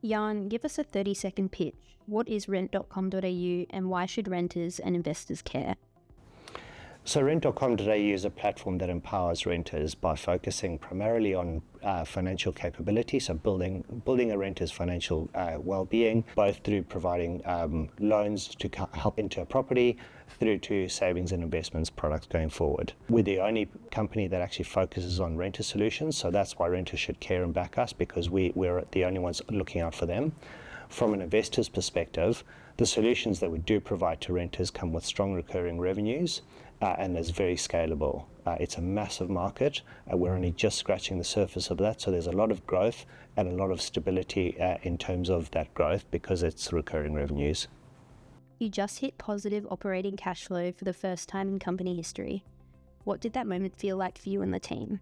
Jan, give us a 30-second pitch. What is rent.com.au and why should renters and investors care? So rent.com.au is a platform that empowers renters by focusing primarily on financial capability, so building a renter's financial well-being, both through providing loans to help into a property, through to savings and investments products going forward. We're the only company that actually focuses on renter solutions, so that's why renters should care and back us, because we're the only ones looking out for them. From an investor's perspective, the solutions that we do provide to renters come with strong recurring revenues and is very scalable. It's a massive market. We're only just scratching the surface of that, so there's a lot of growth and a lot of stability in terms of that growth because it's recurring revenues. You just hit positive operating cash flow for the first time in company history. What did that moment feel like for you and the team?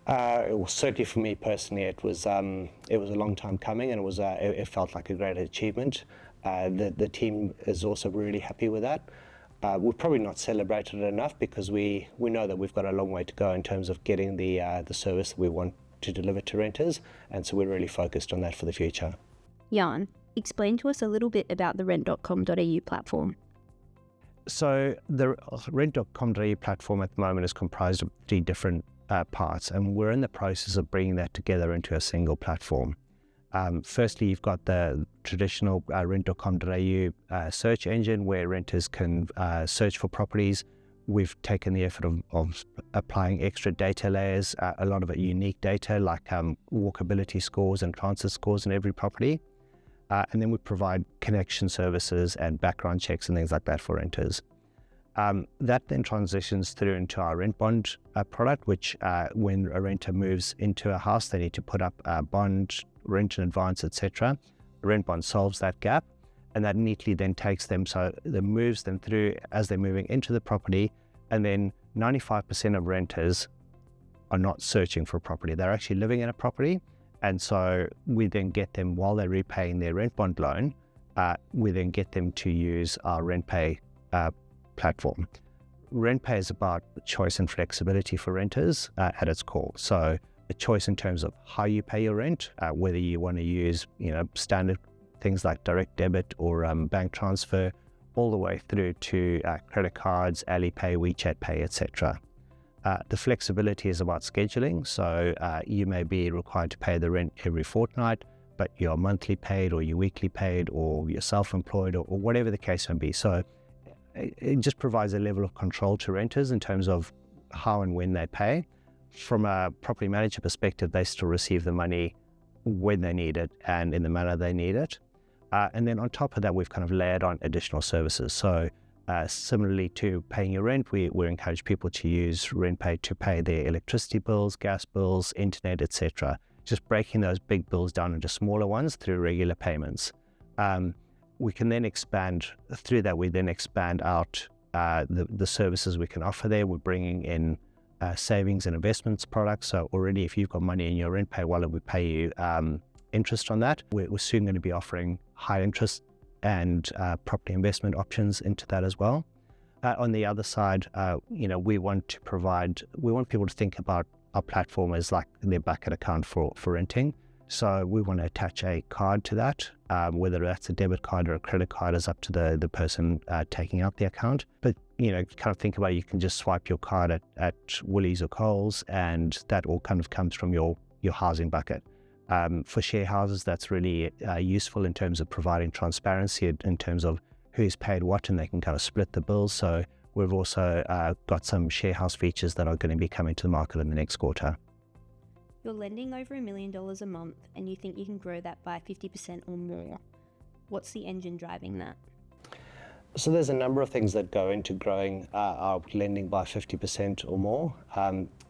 Well, certainly for me personally, it was a long time coming, and it felt like a great achievement. The team is also really happy with that. We've probably not celebrated it enough because we know that we've got a long way to go in terms of getting the service that we want to deliver to renters, and so we're really focused on that for the future. Jan, explain to us a little bit about the rent.com.au platform. So the rent.com.au platform at the moment is comprised of 3 different parts, and we're in the process of bringing that together into a single platform. Firstly, you've got the traditional rent.com.au search engine where renters can search for properties. We've taken the effort of applying extra data layers, a lot of it unique data like walkability scores and transit scores in every property. And then we provide connection services and background checks and things like that for renters. That then transitions through into our rent bond product, which when a renter moves into a house, they need to put up a bond, rent in advance, etc. The rent bond solves that gap, and that neatly then takes them, so it moves them through as they're moving into the property, and then 95% of renters are not searching for a property. They're actually living in a property, and so we then get them, while they're repaying their rent bond loan, we then get them to use our RentPay platform. RentPay is about choice and flexibility for renters at its core. So a choice in terms of how you pay your rent, whether you want to use standard things like direct debit or bank transfer, all the way through to credit cards, Alipay, WeChat Pay, etc. The flexibility is about scheduling, so you may be required to pay the rent every fortnight, but you're monthly paid or you're weekly paid or you're self-employed or whatever the case may be. So it just provides a level of control to renters in terms of how and when they pay. From a property manager perspective, they still receive the money when they need it and in the manner they need it. And then on top of that, we've kind of layered on additional services. So similarly to paying your rent, we encourage people to use RentPay to pay their electricity bills, gas bills, internet, etc. Just breaking those big bills down into smaller ones through regular payments. We can then expand through that. We then expand out the services we can offer there. We're bringing in savings and investments products. So already, if you've got money in your RentPay wallet, we pay you interest on that. We're soon going to be offering high interest and property investment options into that as well. On the other side, we want people to think about our platform as like their bucket account for renting. So we want to attach a card to that, whether that's a debit card or a credit card is up to the person taking out the account. But, kind of think about it, you can just swipe your card at Woolies or Coles, and that all kind of comes from your housing bucket. For share houses, that's really useful in terms of providing transparency in terms of who's paid what, and they can kind of split the bills. So we've also got some share house features that are going to be coming to the market in the next quarter. You're lending over $1 million a month and you think you can grow that by 50% or more. What's the engine driving that? So there's a number of things that go into growing our lending by 50% or more.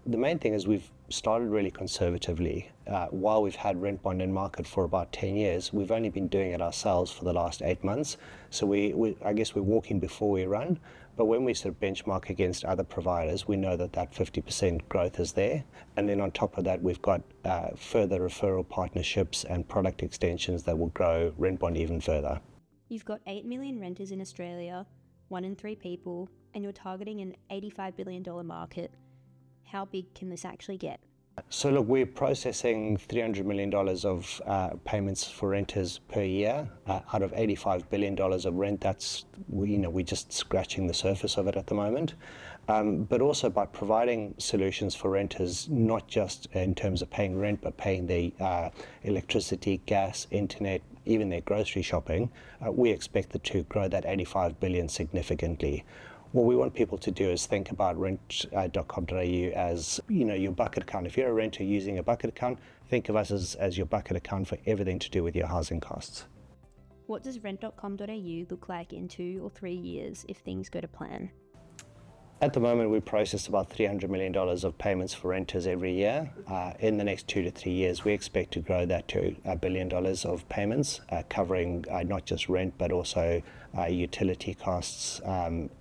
The main thing is we've started really conservatively. While we've had rent bond in market for about 10 years, we've only been doing it ourselves for the last 8 months. So I guess we're walking before we run. But when we sort of benchmark against other providers, we know that 50% growth is there. And then on top of that, we've got further referral partnerships and product extensions that will grow rent bond even further. You've got 8 million renters in Australia, 1 in 3 people, and you're targeting an $85 billion market. How big can this actually get? So look, we're processing $300 million of payments for renters per year out of $85 billion of rent. We're just scratching the surface of it at the moment. But also by providing solutions for renters, not just in terms of paying rent, but paying their electricity, gas, internet, even their grocery shopping, we expect it to grow that $85 billion significantly. What we want people to do is think about rent.com.au as, your bucket account. If you're a renter using a bucket account, think of us as your bucket account for everything to do with your housing costs. What does rent.com.au look like in 2 or 3 years if things go to plan? At the moment, we process about $300 million of payments for renters every year. In the next 2 to 3 years, we expect to grow that to $1 billion of payments, covering not just rent, but also utility costs,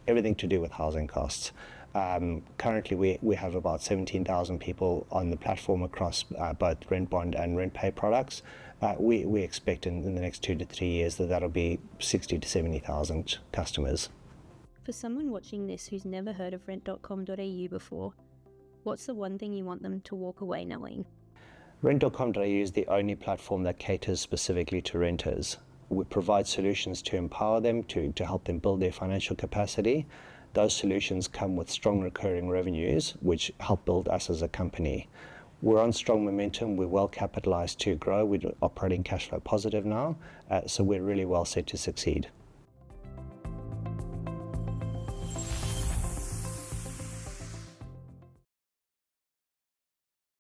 everything to do with housing costs. Currently, we have about 17,000 people on the platform across both Rent Bond and Rent Pay products. We expect in the next 2 to 3 years that'll be 60 to 70,000 customers. For someone watching this who's never heard of rent.com.au before, what's the one thing you want them to walk away knowing? Rent.com.au is the only platform that caters specifically to renters. We provide solutions to empower them, to help them build their financial capacity. Those solutions come with strong recurring revenues, which help build us as a company. We're on strong momentum. We're well capitalized to grow. We're operating cash flow positive now, so we're really well set to succeed.